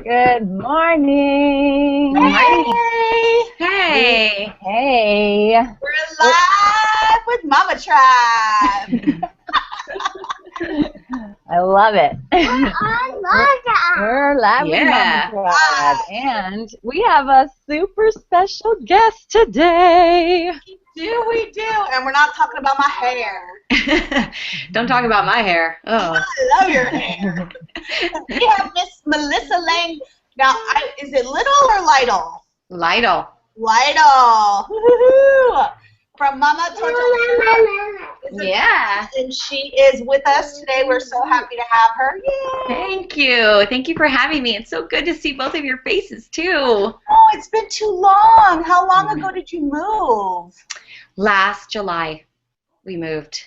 Good morning. Hey! Hey! Hey. We're live with Mama Tribe. I love it. We're We're live with Yeah. Mama Tribe, and we have a super special guest today. We do. And we're not talking about my hair. Don't talk about my hair. Oh. I love your hair. We have Miss Melissa Lang. Now, is it Little or Lytle? Lytle. Lytle. Woo-hoo-hoo. From Mama Tortolita. Yeah. And she is with us today. We're so happy to have her. Yay. Thank you. Thank you for having me. It's so good to see both of your faces, too. Oh, it's been too long. How long ago did you move? Last July, we moved.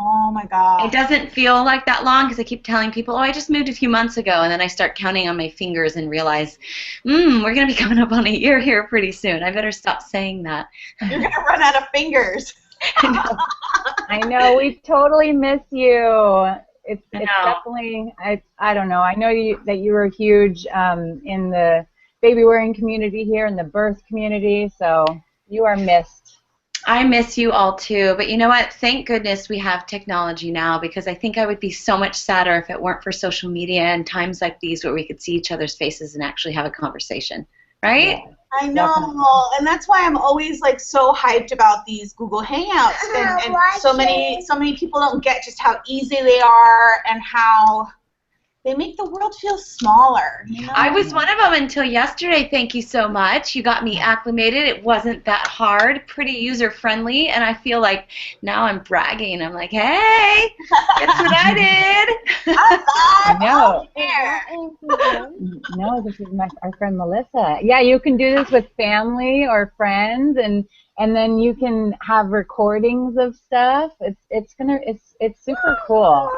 Oh, my God. It doesn't feel like that long because I keep telling people, oh, I just moved a few months ago, and then I start counting on my fingers and realize, we're going to be coming up on a year here pretty soon. I better stop saying that. You're going to run out of fingers. I know, we totally miss you. It's definitely, I don't know. I know that you were huge in the baby wearing community here, in the birth community, so you are missed. I miss you all too, but you know what? Thank goodness we have technology now, because I think I would be so much sadder if it weren't for social media and times like these where we could see each other's faces and actually have a conversation, right? Yeah, I know, definitely. and that's why I'm always like so hyped about these Google Hangouts, and so many people don't get just how easy they are and how they make the world feel smaller. You know? I was one of them until yesterday. Thank you so much. You got me acclimated. It wasn't that hard, pretty user-friendly, and I feel like now I'm bragging. I'm like, hey, guess what I did? I No. here. No, this is our friend Melissa. Yeah, you can do this with family or friends, and then you can have recordings of stuff. It's super cool.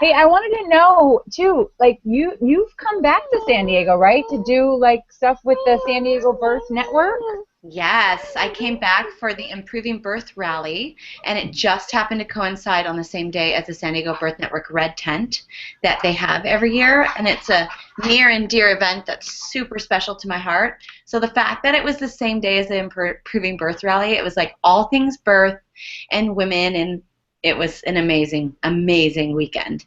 Hey, I wanted to know too, like you've come back to San Diego, right, to do like stuff with the San Diego Birth Network? Yes, I came back for the Improving Birth Rally, and it just happened to coincide on the same day as the San Diego Birth Network Red Tent that they have every year, and it's a near and dear event that's super special to my heart. So the fact that it was the same day as the Improving Birth Rally, it was like all things birth and women, and it was an amazing, amazing weekend.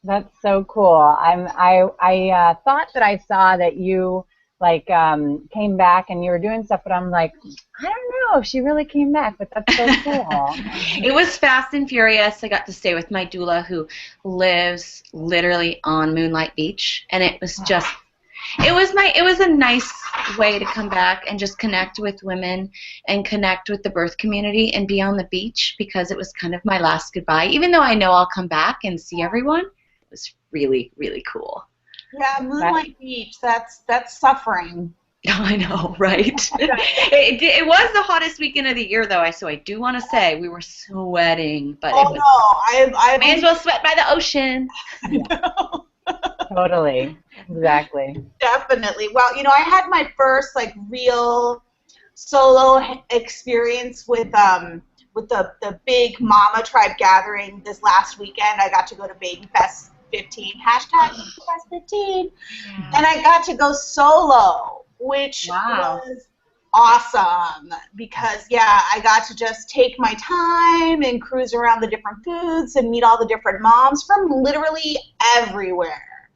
That's so cool. I thought that I saw that you came back and you were doing stuff, but I'm like, I don't know if she really came back, but that's so cool. It was fast and furious. I got to stay with my doula who lives literally on Moonlight Beach, and it was just it was a nice way to come back and just connect with women and connect with the birth community and be on the beach, because it was kind of my last goodbye. Even though I know I'll come back and see everyone, it was really, really cool. Yeah, Moonlight Beach. That's suffering. I know, right? It was the hottest weekend of the year, though. So I do want to say we were sweating, but Oh no, I may as well sweat by the ocean. Totally, exactly. Definitely. Well, you know, I had my first like real solo experience with the big Mama Tribe gathering this last weekend. I got to go to Baby Fest 15, hashtag Baby Fest 15, and I got to go solo, which was awesome because, yeah, I got to just take my time and cruise around the different booths and meet all the different moms from literally everywhere,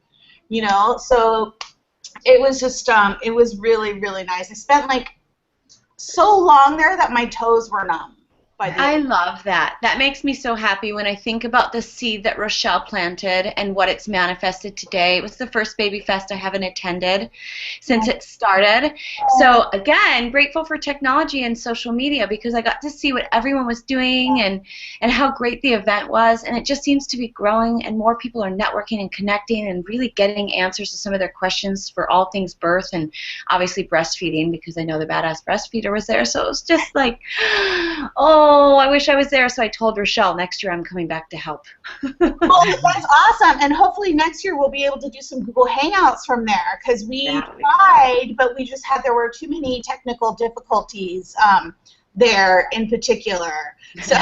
you know, so it was just, it was really, really nice. I spent, like, so long there that my toes were numb. I love that. That makes me so happy when I think about the seed that Rochelle planted and what it's manifested today. It was the first Baby Fest I haven't attended since it started. So again, grateful for technology and social media, because I got to see what everyone was doing and how great the event was, and it just seems to be growing, and more people are networking and connecting and really getting answers to some of their questions for all things birth and obviously breastfeeding, because I know the Badass Breastfeeder was there. So it was just like, oh, I wish I was there. So I told Rochelle, next year I'm coming back to help. Well, that's awesome. And hopefully next year we'll be able to do some Google Hangouts from there, because we tried, but there were too many technical difficulties there in particular. So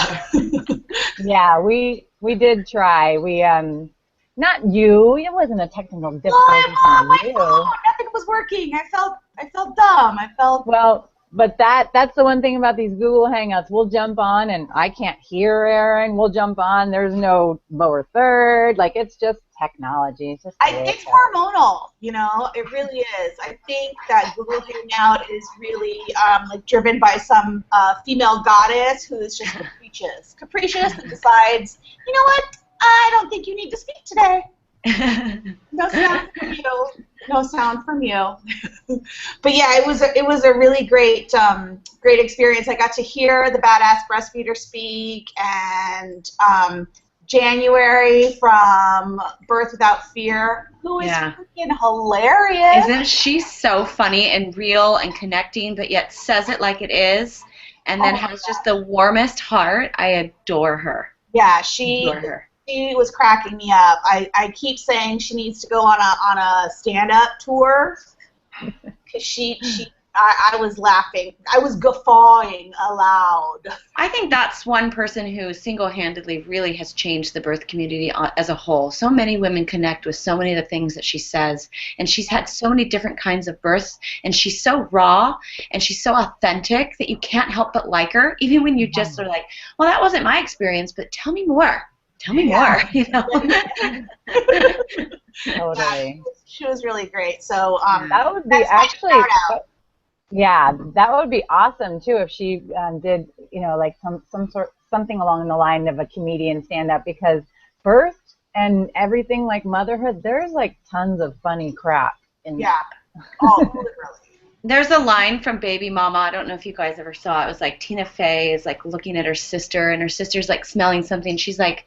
Yeah, we did try. Not you. It wasn't a technical difficulty Oh, from my you. phone. Nothing was working. I felt dumb. I felt. Well, but that's the one thing about these Google Hangouts. We'll jump on and I can't hear Aaron. We'll jump on. There's no lower third. Like, it's just technology. It's just It's hormonal, you know. It really is. I think that Google Hangout is really like driven by some female goddess who is just capricious and decides, you know what? I don't think you need to speak today. No sound from you. No sound from you. But yeah, it was a really great experience. I got to hear the badass breastfeeder speak, and January from Birth Without Fear, who is freaking hilarious. Isn't she so funny and real and connecting, but yet says it like it is, and then has just the warmest heart? I adore her. Yeah, she was cracking me up. I keep saying she needs to go on a stand-up tour because I was laughing. I was guffawing aloud. I think that's one person who single-handedly really has changed the birth community as a whole. So many women connect with so many of the things that she says, and she's had so many different kinds of births, and she's so raw, and she's so authentic that you can't help but like her, even when you just are like, well, that wasn't my experience, but tell me more. Tell me more, you know. Totally. She was really great. So that would be actually, yeah, that would be awesome too if she did, you know, like something along the line of a comedian stand-up, because birth and everything like motherhood, there's like tons of funny crap in yeah. Oh, literally. There's a line from Baby Mama. I don't know if you guys ever saw it. It was like Tina Fey is like looking at her sister, and her sister's like smelling something. She's like,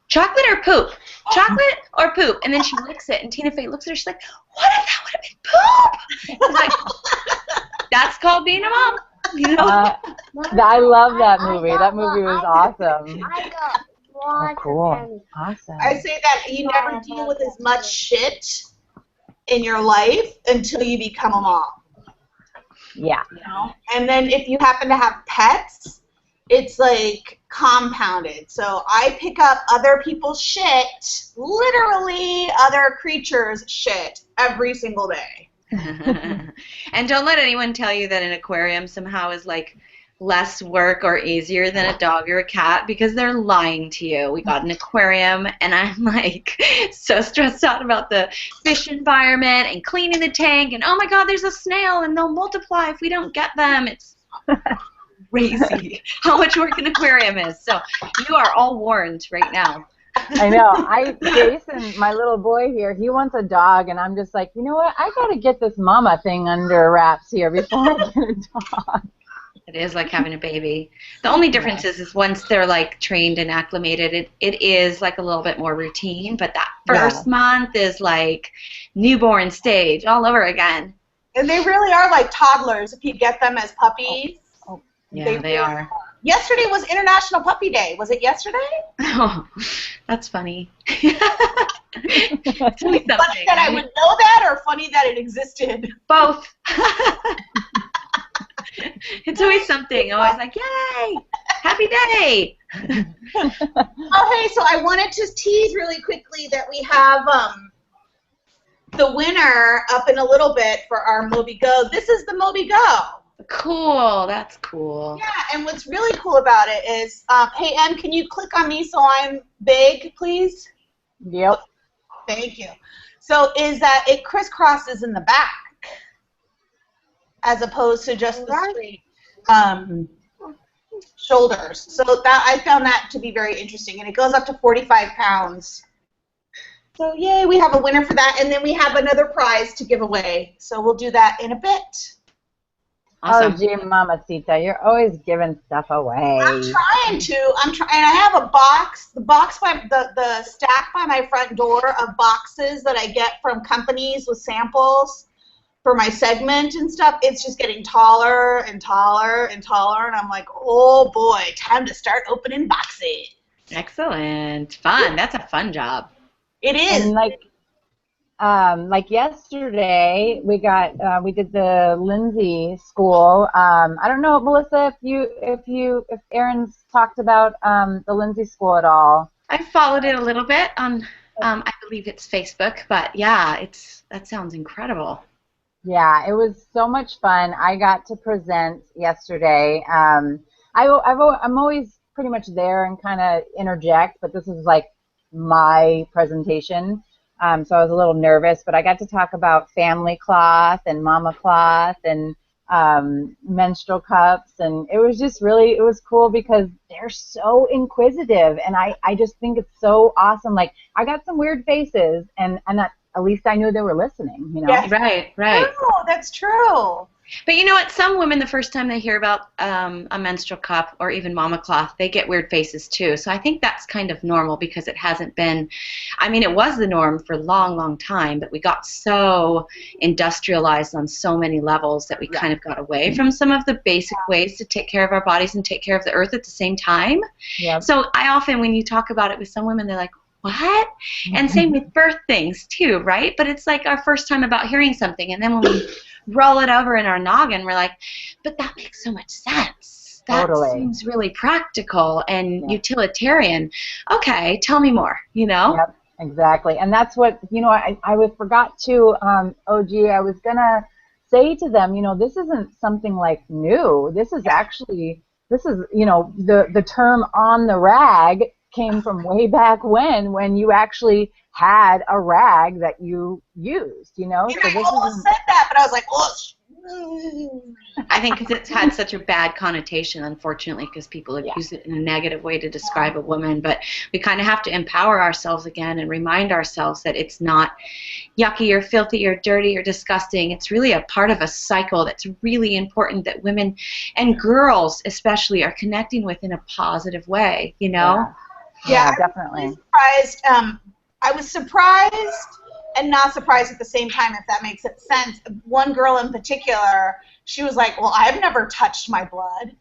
chocolate or poop? Chocolate or poop? And then she licks it, and Tina Fey looks at her. She's like, what if that would have been poop? She's like, that's called being a mom. You know? I love that movie. That movie was awesome. Oh, cool. Awesome. I say that you never deal with as much shit in your life until you become a mom. Yeah. You know? And then if you happen to have pets, it's like compounded. So I pick up other people's shit, literally other creatures' shit, every single day. And don't let anyone tell you that an aquarium somehow is like less work or easier than a dog or a cat, because they're lying to you. We got an aquarium, and I'm like so stressed out about the fish environment and cleaning the tank, and oh my god, there's a snail and they'll multiply if we don't get them. It's crazy how much work an aquarium is. So you are all warned right now. I know. Jason, my little boy here, he wants a dog, and I'm just like, you know what? I gotta get this mama thing under wraps here before I get a dog. It is like having a baby. The only difference is once they're like trained and acclimated, it is like a little bit more routine. But that first month is like newborn stage all over again. And they really are like toddlers if you get them as puppies. Oh. Yeah, they are. Yesterday was International Puppy Day. Was it yesterday? Oh, that's funny. Funny that I would know that, or funny that it existed? Both. It's always something. Always like, yay, happy day. Oh, hey, so I wanted to tease really quickly that we have the winner up in a little bit for our Moby Go. This is the Moby Go. Cool. That's cool. Yeah, and what's really cool about it is, hey, Em, can you click on me so I'm big, please? Yep. Thank you. So is that it crisscrosses in the back as opposed to just the straight shoulders. So that I found that to be very interesting, and it goes up to 45 pounds. So yay, we have a winner for that, and then we have another prize to give away. So we'll do that in a bit. Awesome. Oh, gee, Mamacita, you're always giving stuff away. I'm trying to. And I have a box. The stack by my front door of boxes that I get from companies with samples for my segment and stuff. It's just getting taller and taller and taller, and I'm like, oh boy, time to start opening boxes. Excellent. Fun. That's a fun job. It is. And like yesterday, we did the Lindsay school. I don't know, Melissa, if Aaron's talked about the Lindsay school at all. I followed it a little bit on I believe it's Facebook, but yeah, that sounds incredible. Yeah, it was so much fun. I got to present yesterday. I'm always pretty much there and kind of interject, but this is like my presentation. So I was a little nervous, but I got to talk about family cloth and mama cloth and menstrual cups, and it was just really, it was cool because they're so inquisitive, and I just think it's so awesome. Like I got some weird faces, and at least I knew they were listening, you know? Yeah. Right, right. True, that's true. But you know what? Some women, the first time they hear about a menstrual cup or even mama cloth, they get weird faces too. So I think that's kind of normal because it hasn't been, I mean, it was the norm for a long, long time, but we got so industrialized on so many levels that we kind of got away from some of the basic ways to take care of our bodies and take care of the earth at the same time. Yeah. So I often, when you talk about it with some women, they're like, what? And same with birth things too, right? But it's like our first time about hearing something, and then when we roll it over in our noggin, we're like, but that makes so much sense. That Totally. seems really practical and utilitarian. Okay, tell me more, you know? Yep, exactly. And that's what, you know, I forgot to, OG, I was going to say to them, you know, this isn't something like new. This is actually, you know, the term on the rag came from way back when you actually had a rag that you used, you know? And So I this almost isn't, said that, but I was like, oh, I think because it's had such a bad connotation, unfortunately, because people have used it in a negative way to describe a woman. But we kind of have to empower ourselves again and remind ourselves that it's not yucky or filthy or dirty or disgusting. It's really a part of a cycle that's really important that women and girls especially are connecting with in a positive way, you know? Yeah, definitely. I was surprised and not surprised at the same time, if that makes sense. One girl in particular, she was like, well, I've never touched my blood.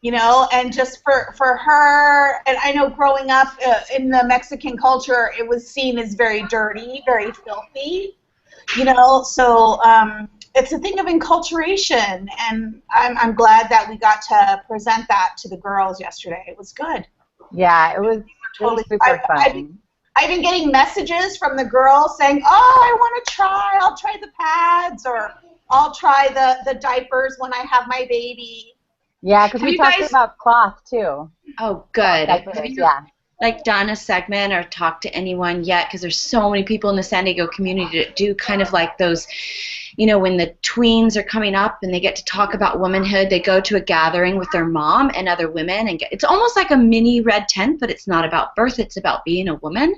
You know, and just for her, and I know growing up in the Mexican culture, it was seen as very dirty, very filthy, you know, so it's a thing of enculturation, and I'm glad that we got to present that to the girls yesterday. It was good. Yeah, it was totally super fun. I've been getting messages from the girls saying, oh, I want to try. I'll try the pads, or I'll try the diapers when I have my baby. Yeah, because we talked about cloth, too. Oh, good. Diapers, have you, like, done a segment or talked to anyone yet? Because there's so many people in the San Diego community that do kind of like those, you know, when the tweens are coming up and they get to talk about womanhood, they go to a gathering with their mom and other women, and it's almost like a mini red tent, but it's not about birth, it's about being a woman.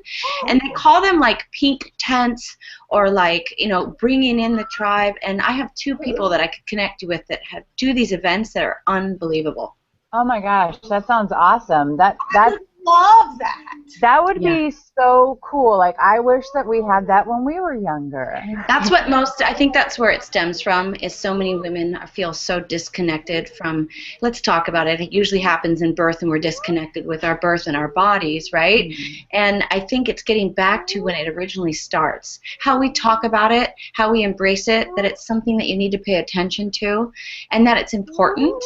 And they call them like pink tents, or like, you know, bringing in the tribe. And I have two people that I could connect you with that do these events that are unbelievable. Oh my gosh, that sounds awesome. Love that. That would be so cool. Like, I wish that we had that when we were younger. That's what I think that's where it stems from, is so many women feel so disconnected from, let's talk about it. It usually happens in birth, and we're disconnected with our birth and our bodies, right? Mm-hmm. And I think it's getting back to when it originally starts. How we talk about it, how we embrace it, that it's something that you need to pay attention to, and that it's important,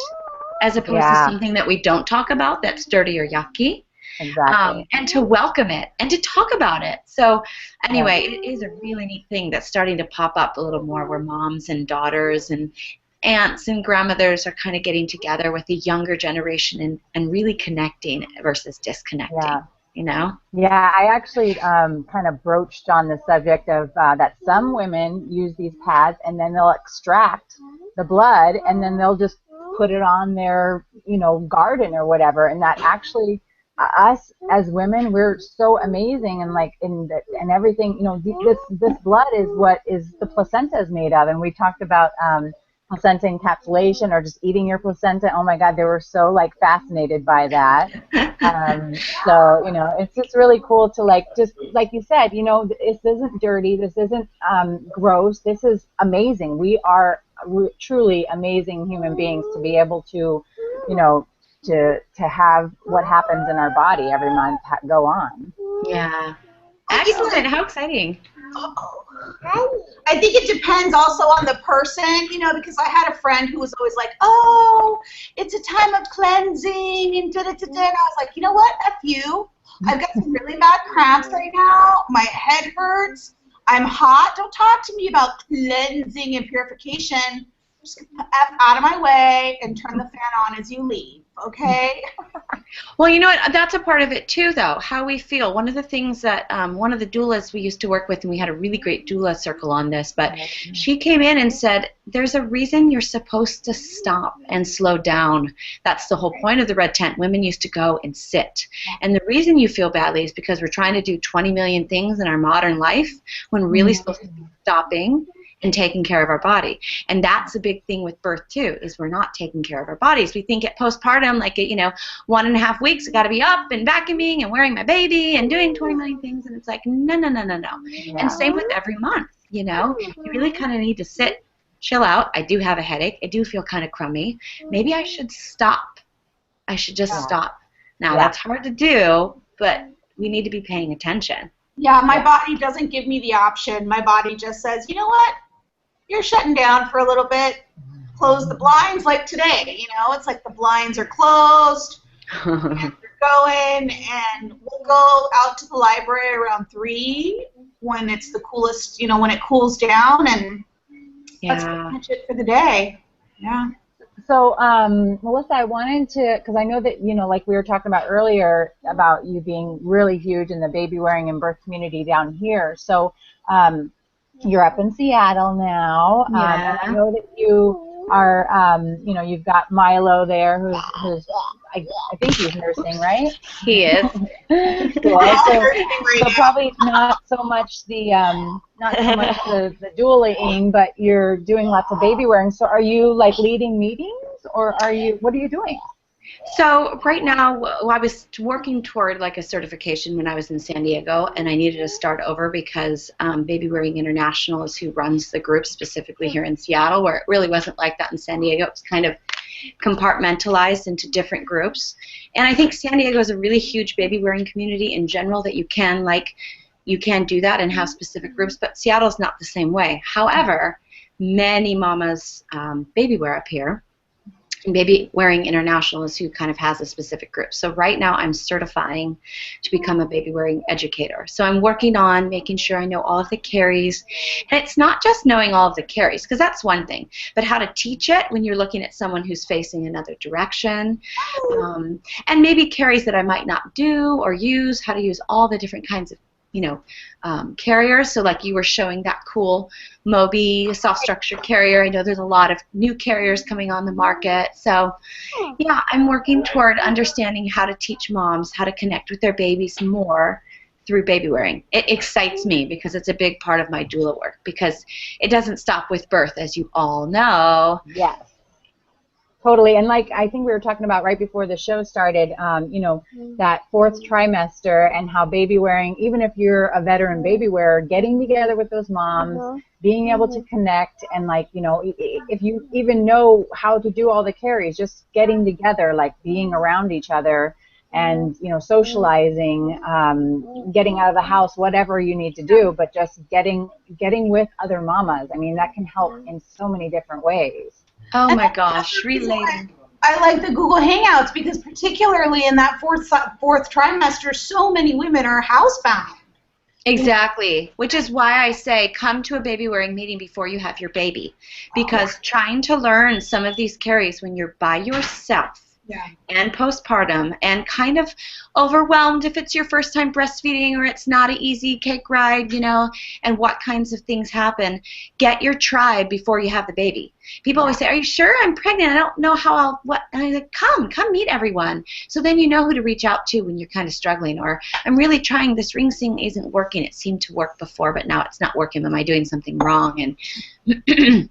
as opposed to something that we don't talk about that's dirty or yucky. Exactly. And to welcome it and to talk about it. So anyway, it is a really neat thing that's starting to pop up a little more, where moms and daughters and aunts and grandmothers are kind of getting together with the younger generation and really connecting versus disconnecting. You know? Yeah, I actually kind of broached on the subject of that some women use these pads and then they'll extract the blood and then they'll just put it on their, you know, garden or whatever, and that actually, us as women, we're so amazing, and like and everything, you know, this blood is what is the placenta is made of, and we talked about placenta encapsulation or just eating your placenta. Oh my God, they were so like fascinated by that. So, you know, it's just really cool to like, just like you said, you know, this isn't dirty, this isn't gross, this is amazing. We are truly amazing human beings to be able to, you know, to have what happens in our body every month go on. Yeah. Excellent. How exciting. I think it depends also on the person, you know, because I had a friend who was always like, oh, it's a time of cleansing and da-da-da-da. And I was like, you know what, F you. I've got some really bad cramps right now. My head hurts. I'm hot. Don't talk to me about cleansing and purification. Just get the F out of my way and turn the fan on as you leave, okay? Well, you know what? That's a part of it too, though. How we feel. One of the things that one of the doulas we used to work with, and we had a really great doula circle on this, but she came in and said, "There's a reason you're supposed to stop and slow down. That's the whole point of the red tent. Women used to go and sit, and the reason you feel badly is because we're trying to do 20 million things in our modern life when we're really supposed to be stopping and taking care of our body." And that's a big thing with birth too, is we're not taking care of our bodies. We think at postpartum, like at 1.5 weeks, I got to be up and vacuuming and wearing my baby and doing 20 million things, and it's like no. Yeah. And same with every month. You really kind of need to sit, chill out. I do have a headache. I do feel kind of crummy. Maybe I should stop. I should just stop. Now that's hard to do, but we need to be paying attention. Yeah, my body doesn't give me the option. My body just says, you know what? You're shutting down for a little bit. Close the blinds like today. It's like the blinds are closed. And we're going, and we'll go out to the library around 3 when it's the coolest, when it cools down, and that's pretty much it for the day. Yeah. So, Melissa, I wanted to, because I know that, like we were talking about earlier, about you being really huge in the baby wearing and birth community down here. So, you're up in Seattle now, and I know that you are, you've got Milo there, who's I think he's nursing, right? He is. Cool. So probably not so much the the dueling, but you're doing lots of baby wearing. So are you like leading meetings, or what are you doing? So right now, I was working toward like a certification when I was in San Diego, and I needed to start over because Baby Wearing International is who runs the group specifically here in Seattle, where it really wasn't like that in San Diego. It was kind of compartmentalized into different groups. And I think San Diego is a really huge baby wearing community in general, that you can do that and have specific groups, but Seattle's not the same way. However, many mamas baby wear up here. And Baby Wearing International is who kind of has a specific group. So right now I'm certifying to become a baby wearing educator. So I'm working on making sure I know all of the carries. And it's not just knowing all of the carries, because that's one thing, but how to teach it when you're looking at someone who's facing another direction. And maybe carries that I might not do or use, how to use all the different kinds of carriers. So like you were showing that cool Moby soft structured carrier. I know there's a lot of new carriers coming on the market. So yeah, I'm working toward understanding how to teach moms how to connect with their babies more through baby wearing. It excites me because it's a big part of my doula work, because it doesn't stop with birth, as you all know. Yes. Totally, and like I think we were talking about right before the show started, that 4th trimester and how baby wearing, even if you're a veteran baby wearer, getting together with those moms, being able to connect, and if you even know how to do all the carries, just getting together, like being around each other, and socializing, getting out of the house, whatever you need to do, but just getting with other mamas. I mean, that can help in so many different ways. Oh my gosh, relating. I like the Google Hangouts, because particularly in that fourth trimester, so many women are housebound. Exactly, which is why I say come to a baby wearing meeting before you have your baby, because trying to learn some of these carries when you're by yourself and postpartum and kind of overwhelmed if it's your first time breastfeeding or it's not an easy cake ride, and what kinds of things happen. Get your tribe before you have the baby. People always say, "Are you sure? I'm pregnant. I don't know how what." And I'm like, come meet everyone. So then you know who to reach out to when you're kind of struggling, or I'm really trying, this ring thing isn't working. It seemed to work before, but now it's not working. Am I doing something wrong? And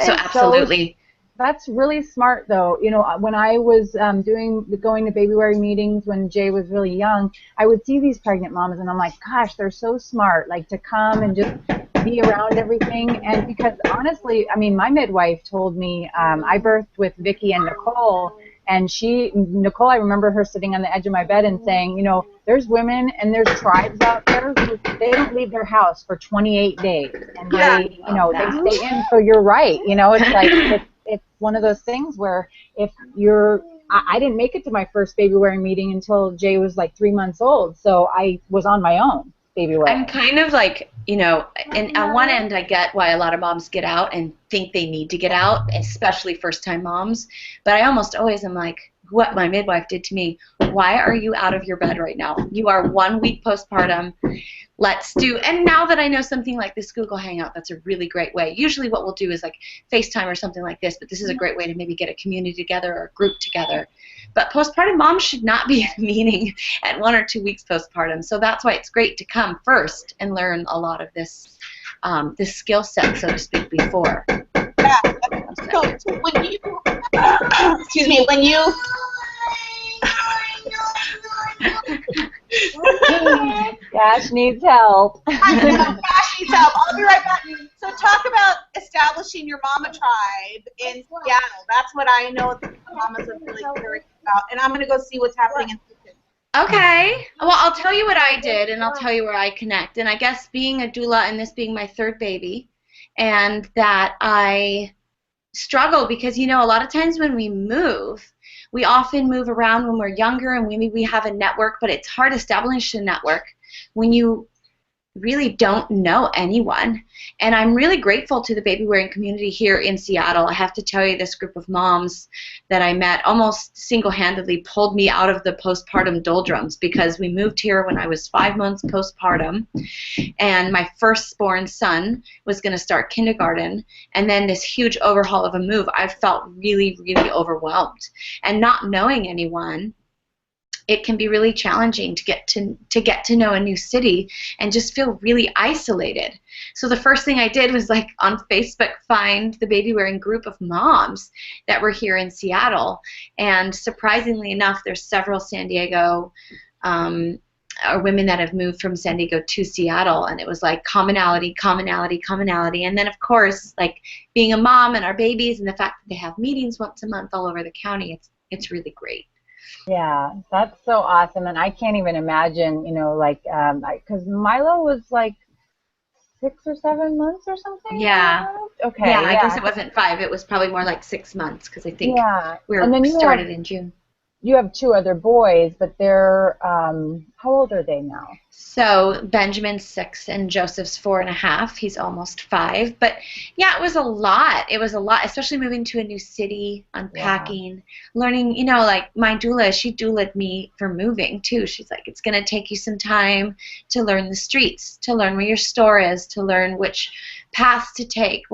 so absolutely. That's really smart, though. When I was going to baby wearing meetings when Jay was really young, I would see these pregnant moms, and I'm like, gosh, they're so smart, like to come and just be around everything. And because honestly, I mean, my midwife told me, I birthed with Vicky and Nicole, and Nicole, I remember her sitting on the edge of my bed and saying, there's women and there's tribes out there who they don't leave their house for 28 days, and they stay in. So you're right. It's like it's one of those things where if you're I didn't make it to my first baby wearing meeting until Jay was like 3 months old. So I was on my own baby wearing. I'm kind of like, you know, and on one end, I get why a lot of moms get out and think they need to get out, especially first-time moms. But I almost always am like, what my midwife did to me, why are you out of your bed right now? You are 1 week postpartum. Let's do, and now that I know something like this Google Hangout, that's a really great way. Usually what we'll do is like FaceTime or something like this, but this is a great way to maybe get a community together or a group together. But postpartum moms should not be in a meeting at 1 or 2 weeks postpartum. So that's why it's great to come first and learn a lot of this this skill set, so to speak, before. Yeah. So when you, excuse me, when you, Dash needs help. Dash needs help. I'll be right back. So talk about establishing your mama tribe in Seattle. That's what I know the mamas are really curious about. And I'm going to go see what's happening in Houston. Okay. Well, I'll tell you what I did, and I'll tell you where I connect. And I guess being a doula and this being my third baby, and that I struggle because, you know, a lot of times when we often move around when we're younger and maybe we have a network, but it's hard to establish a network when you really don't know anyone. And I'm really grateful to the baby wearing community here in Seattle. I have to tell you, this group of moms that I met almost single-handedly pulled me out of the postpartum doldrums, because we moved here when I was 5 months postpartum, and my firstborn son was going to start kindergarten, and then this huge overhaul of a move. I felt really, really overwhelmed, and not knowing anyone, it can be really challenging to get to know a new city and just feel really isolated. So the first thing I did was, like, on Facebook find the baby wearing group of moms that were here in Seattle. And surprisingly enough, there's several San Diego or women that have moved from San Diego to Seattle, and it was like commonality, commonality, commonality. And then, of course, like being a mom and our babies and the fact that they have meetings once a month all over the county, it's really great. Yeah, that's so awesome. And I can't even imagine, you know, like, because Milo was like 6 or 7 months or something? Yeah. Okay. Yeah, I guess it wasn't 5. It was probably more like 6 months, because I think we started in June. You have 2 other boys, but they're, how old are they now? So Benjamin's 6 and Joseph's 4.5. He's almost 5. But yeah, it was a lot. It was a lot, especially moving to a new city, unpacking, learning, you know, like my doula, she doulaed me for moving too. She's like, it's going to take you some time to learn the streets, to learn where your store is, to learn which paths to take.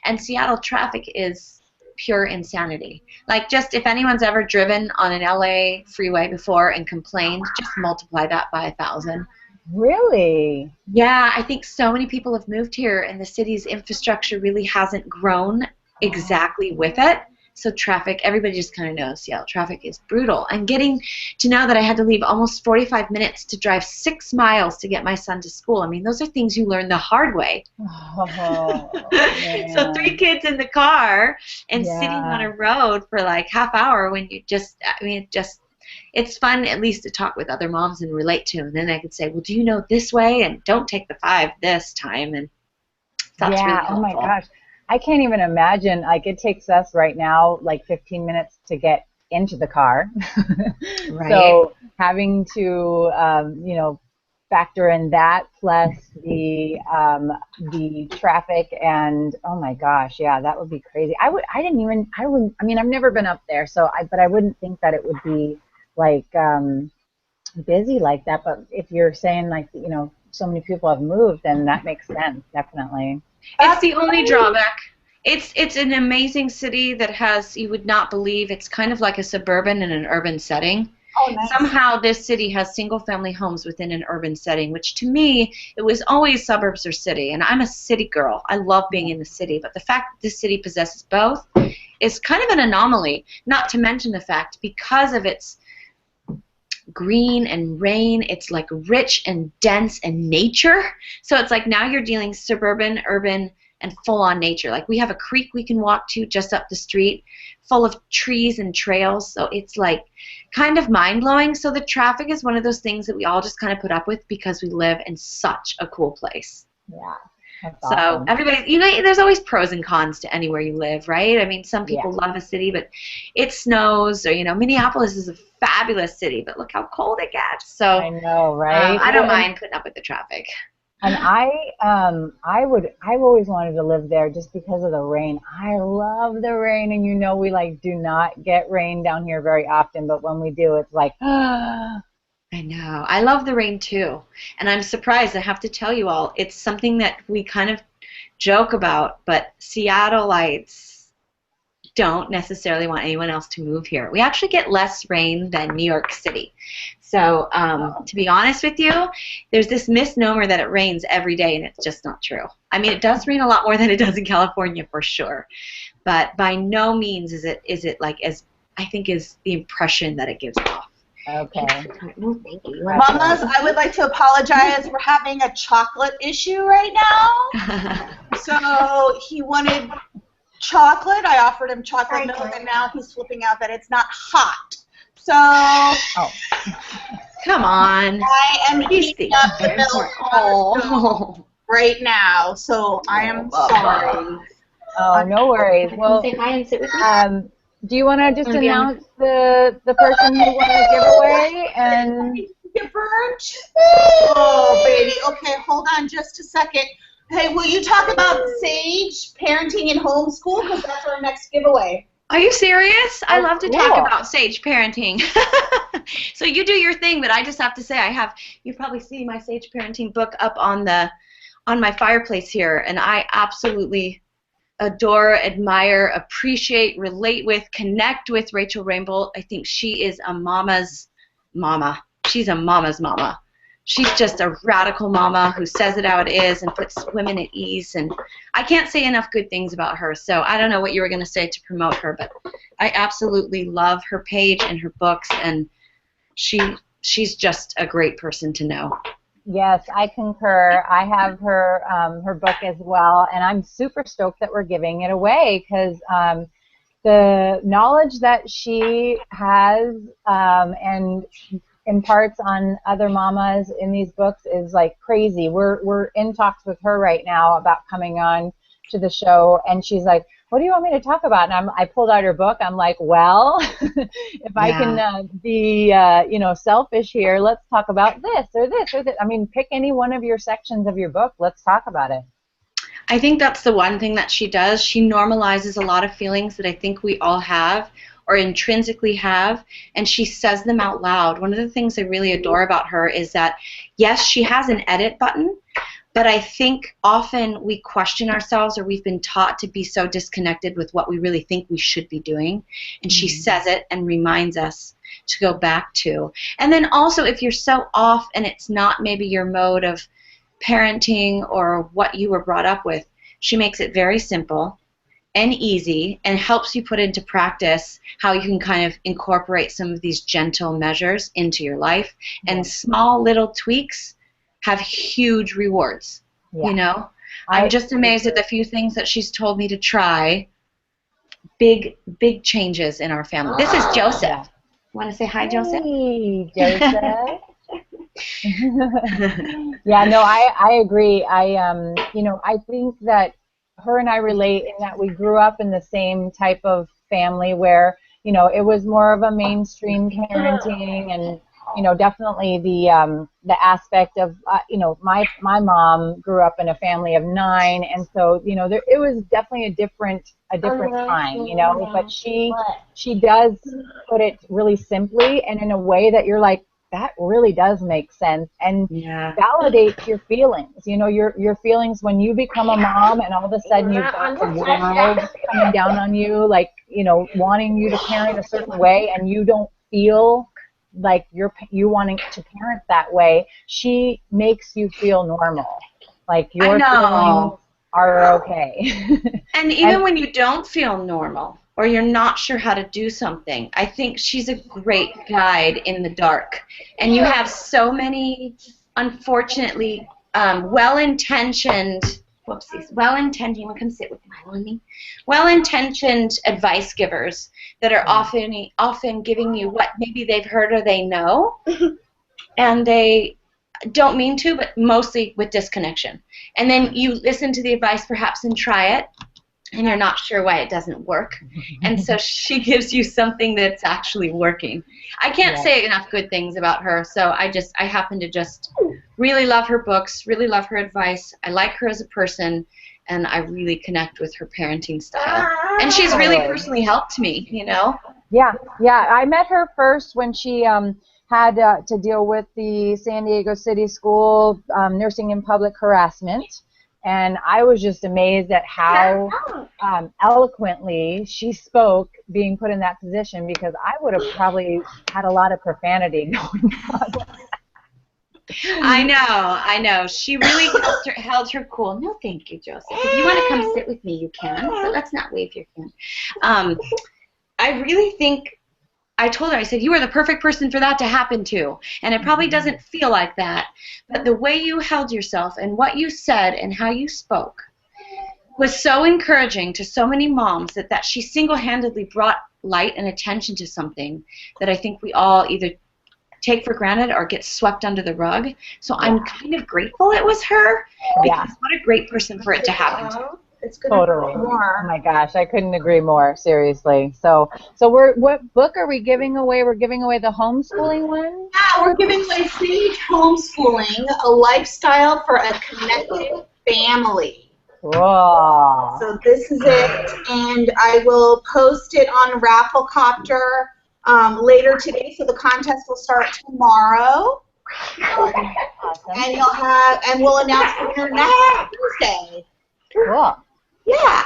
And Seattle traffic is pure insanity. Like, just if anyone's ever driven on an LA freeway before and complained, just multiply that by 1,000. Really? Yeah, I think so many people have moved here and the city's infrastructure really hasn't grown exactly with it. So traffic, everybody just kind of knows Seattle traffic is brutal. And getting to know that I had to leave almost 45 minutes to drive 6 miles to get my son to school. I mean, those are things you learn the hard way. Oh, So 3 kids in the car and sitting on a road for like half hour when you just, I mean, it's fun at least to talk with other moms and relate to them. And then I could say, well, do you know this way? And don't take the 5 this time. And that's really helpful. Oh my gosh. I can't even imagine, like, it takes us right now like 15 minutes to get into the car. Right. So having to, you know, factor in that plus the traffic and, oh my gosh, yeah, that would be crazy. I mean, I've never been up there, but I wouldn't think that it would be like busy like that. But if you're saying, like, you know, so many people have moved, then that makes sense, definitely. It's the only drawback. It's an amazing city that has, you would not believe, it's kind of like a suburban and an urban setting. Oh, nice. Somehow this city has single-family homes within an urban setting, which to me, it was always suburbs or city. And I'm a city girl. I love being in the city. But the fact that this city possesses both is kind of an anomaly, not to mention the fact, because of its green and rain, it's like rich and dense and nature. So it's like now you're dealing suburban, urban, and full-on nature. Like, we have a creek we can walk to just up the street full of trees and trails. So it's like kind of mind-blowing. So the traffic is one of those things that we all just kind of put up with because we live in such a cool place. Yeah. That's So awesome. everybody, there's always pros and cons to anywhere you live, right? I mean, some people Yeah. love a city, but it snows, or Minneapolis is a fabulous city, but look how cold it gets. So I know, right? I Well, don't mind putting up with the traffic. and I've always wanted to live there just because of the rain. I love the rain, and we like do not get rain down here very often, but when we do, it's like, I know. I love the rain too. And I'm surprised, I have to tell you all, it's something that we kind of joke about, but Seattleites don't necessarily want anyone else to move here. We actually get less rain than New York City. So to be honest with you, there's this misnomer that it rains every day, and it's just not true. I mean, it does rain a lot more than it does in California for sure, but by no means is it like as I think is the impression that it gives off. okay. No, thank you. Mamas, I would like to apologize. We're having a chocolate issue right now. So he wanted chocolate. I offered him chocolate milk, and now he's flipping out that it's not hot. So Oh. Come on. I am He's heating up the milk Oh. right now. So I am sorry. Oh, no worries. Well, Say hi and sit with me. do you want to just Wanna be on- announce the person who won the giveaway? And Get burnt? Oh, baby. Okay, hold on just a second. Hey, will you talk about Sage, parenting and homeschool? Because that's our next giveaway. Are you serious? I love to talk cool. about Sage parenting. So you do your thing, but I just have to say you probably see my Sage parenting book up on my fireplace here, and I absolutely adore, admire, appreciate, relate with, connect with Rachel Rainbolt. I think she is a mama's mama. She's a mama's mama. She's just a radical mama who says it how it is and puts women at ease. And I can't say enough good things about her. So I don't know what you were going to say to promote her, but I absolutely love her page and her books, and she's just a great person to know. yes, I concur. I have her book as well, and I'm super stoked that we're giving it away because the knowledge that she has and imparts on other mamas in these books is like crazy. We're in talks with her right now about coming on to the show, and she's like, what do you want me to talk about? And I pulled out her book. I'm like, well, if I can be selfish here, let's talk about this or this or this. I mean, pick any one of your sections of your book. Let's talk about it. I think that's the one thing that she does. She normalizes a lot of feelings that I think we all have or intrinsically have, and she says them out loud. One of the things I really adore about her is that, yes, she has an edit button, but I think often we question ourselves, or we've been taught to be so disconnected with what we really think we should be doing, and she says it and reminds us to go back to. And then also, if you're so off and it's not maybe your mode of parenting or what you were brought up with, she makes it very simple and easy and helps you put into practice how you can kind of incorporate some of these gentle measures into your life. And small little tweaks have huge rewards. Yeah. I'm just amazed at the few things that she's told me to try. Big changes in our family. This is Joseph. Yeah. Want to say hi, Joseph? Hey, Joseph. Yeah, no, I agree. I think that her and I relate in that we grew up in the same type of family where, it was more of a mainstream parenting, and, definitely the aspect of, my mom grew up in a family of 9, and so, it was definitely a different time, but she does put it really simply and in a way that you're like, that really does make sense, and validates your feelings. Your feelings when you become a mom, and all of a sudden you've got the world coming down on you, like, wanting you to parent a certain way, and you don't feel like you wanting to parent that way. She makes you feel normal, like your feelings are okay. And even when you don't feel normal, or you're not sure how to do something, I think she's a great guide in the dark. And you have so many, unfortunately, well-intentioned advice givers that are often giving you what maybe they've heard or they know, and they don't mean to, but mostly with disconnection. And then you listen to the advice perhaps and try it, and you're not sure why it doesn't work. And so she gives you something that's actually working. I can't say enough good things about her, so I happen to just really love her books, really love her advice. I like her as a person, and I really connect with her parenting style. And she's really personally helped me, you know? Yeah, yeah. I met her first when she had to deal with the San Diego City School nursing in public harassment. And I was just amazed at how eloquently she spoke being put in that position, because I would have probably had a lot of profanity going on. I know. She really held her cool. No, thank you, Joseph. If you want to come sit with me, you can. But let's not wave your hand. I really think, I told her, I said, you are the perfect person for that to happen to. And it probably doesn't feel like that. But the way you held yourself and what you said and how you spoke was so encouraging to so many moms that she single-handedly brought light and attention to something that I think we all either take for granted or get swept under the rug. So I'm kind of grateful it was her, because what a great person for it to happen to. It's good. Totally. Oh my gosh, I couldn't agree more. Seriously. So what book are we giving away? We're giving away the homeschooling one. Yeah, we're giving away Sage Homeschooling: A Lifestyle for a Connected Family. Whoa. So this is it, and I will post it on Rafflecopter later today. So the contest will start tomorrow. Awesome. And we'll announce the winner next Tuesday. Cool. Yeah.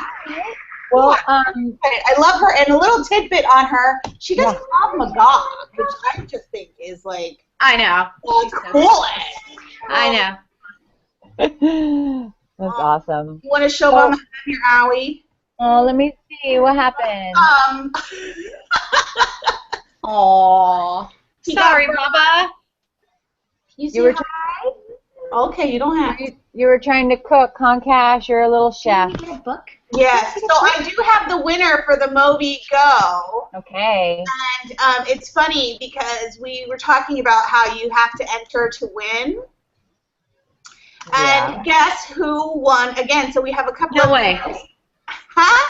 Well, I love her, and a little tidbit on her. She does Krav Maga, which I just think is like I know. the coolest. I know. That's awesome. You want to show Mama your owie? Oh, let me see what happened. Aww. Sorry, Baba. You were okay. You don't have. You were trying to cook, Concash. You're a little chef. Book? Yes. So I do have the winner for the Moby Go. Okay. And it's funny because we were talking about how you have to enter to win. And guess who won again? So we have a couple of. No way. Huh?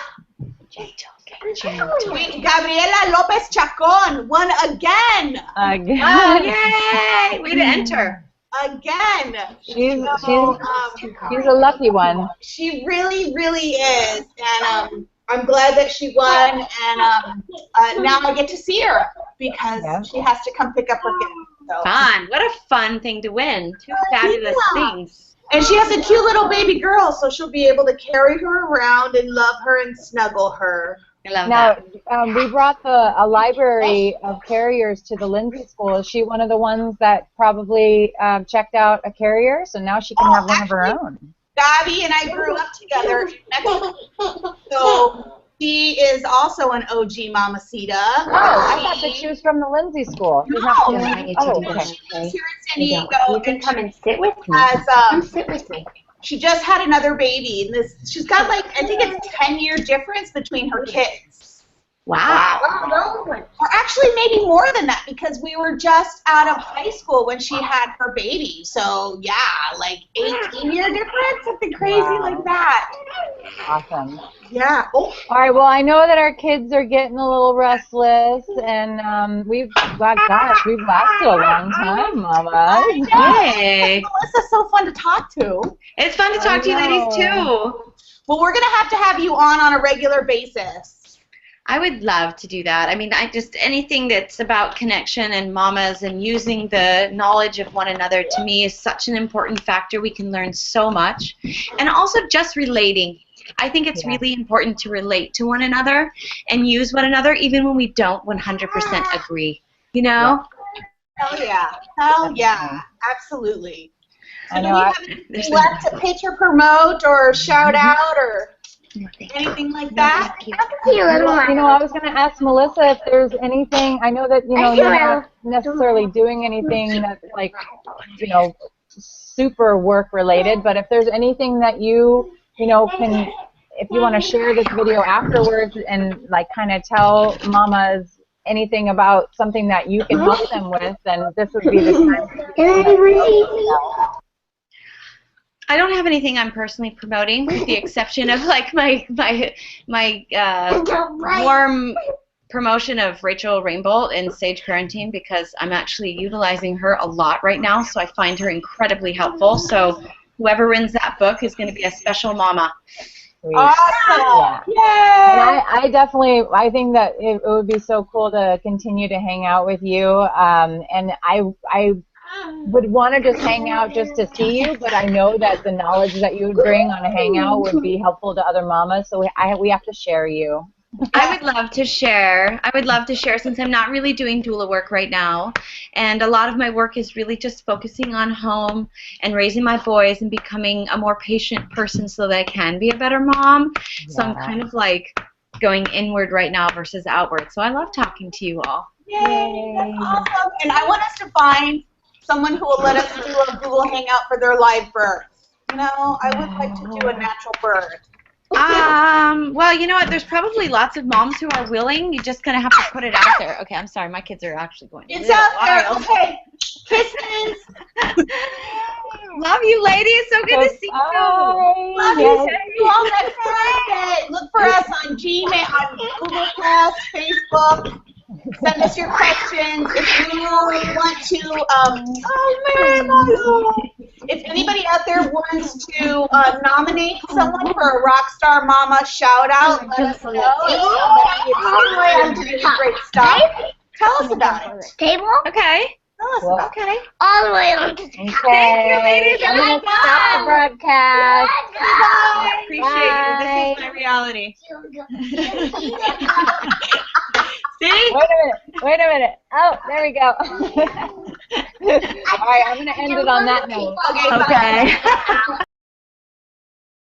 Gabriela Lopez Chacon won again. Again. Oh, yay! Way to enter. Again. She's a lucky one. She really, really is. And I'm glad that she won. And now I get to see her because she has to come pick up her gift. So. Fun. What a fun thing to win. Two fabulous things. And she has a cute little baby girl, so she'll be able to carry her around and love her and snuggle her. I love that. We brought a library of carriers to the Lindsay School. Is she one of the ones that probably checked out a carrier? So now she can have one of her own. Gabi and I grew up together in Mexico. So she is also an OG Mamacita. Oh, I thought that she was from the Lindsay School. She's not from okay. She's here in San Diego. You can come and sit with me. Come sit with me. She just had another baby. And she's got like, I think it's 10-year difference between her kids. Wow. Or actually maybe more than that, because we were just out of high school when she had her baby. So yeah, like 18-year difference, something crazy like that. Awesome. Yeah. Oh. All right. Well, I know that our kids are getting a little restless, and we've lasted a long time, Mama. Hey. Melissa's so fun to talk to. It's fun to talk to you ladies too. Well, we're gonna have you on a regular basis. I would love to do that. I mean, anything that's about connection and mamas and using the knowledge of one another to me is such an important factor. We can learn so much. And also just relating. I think it's really important to relate to one another and use one another even when we don't 100% agree. You know? Hell yeah. Hell yeah. Absolutely. So I know. Do we have anything left to pitch or promote or shout out or anything like that? I was going to ask Melissa if there's anything. I know that you're not necessarily doing anything that's like super work related, but if there's anything that you can, if you want to share this video afterwards and like kind of tell mamas anything about something that you can help them with, then this would be the time to I don't have anything I'm personally promoting, with the exception of like my warm promotion of Rachel Rainbolt and Sage Quarantine, because I'm actually utilizing her a lot right now, so I find her incredibly helpful. So whoever wins that book is going to be a special mama. Awesome! Yeah. And I definitely, I think that it would be so cool to continue to hang out with you. And I would want to just hang out just to see you, but I know that the knowledge that you would bring on a hangout would be helpful to other mamas, so we have to share you. I would love to share. I would love to share, since I'm not really doing doula work right now, and a lot of my work is really just focusing on home and raising my boys and becoming a more patient person so that I can be a better mom. Yeah. So I'm kind of like going inward right now versus outward. So I love talking to you all. Yay! That's awesome. And I want us to find someone who will let us do a Google Hangout for their live birth. You know, I would like to do a natural birth. Well, you know what? There's probably lots of moms who are willing. You're just gonna have to put it out there. Okay, I'm sorry. My kids are actually going. It's out there. Okay. Kisses. Love you, ladies. So good to see you. Love you. See you all next Friday. Look for us on Gmail, on Google Plus, Facebook. Send us your questions. If you want to, if anybody out there wants to nominate someone for a Rockstar Mama shout out, let us know. If somebody is doing great stuff, tell us about it. Table? Okay. Tell us about it. Okay. All the way on the table. Okay. Thank you, ladies. I'm going to stop the broadcast. I appreciate you. This is my reality. See? Wait a minute. Oh, there we go. All right, I'm going to end it on that note. Okay.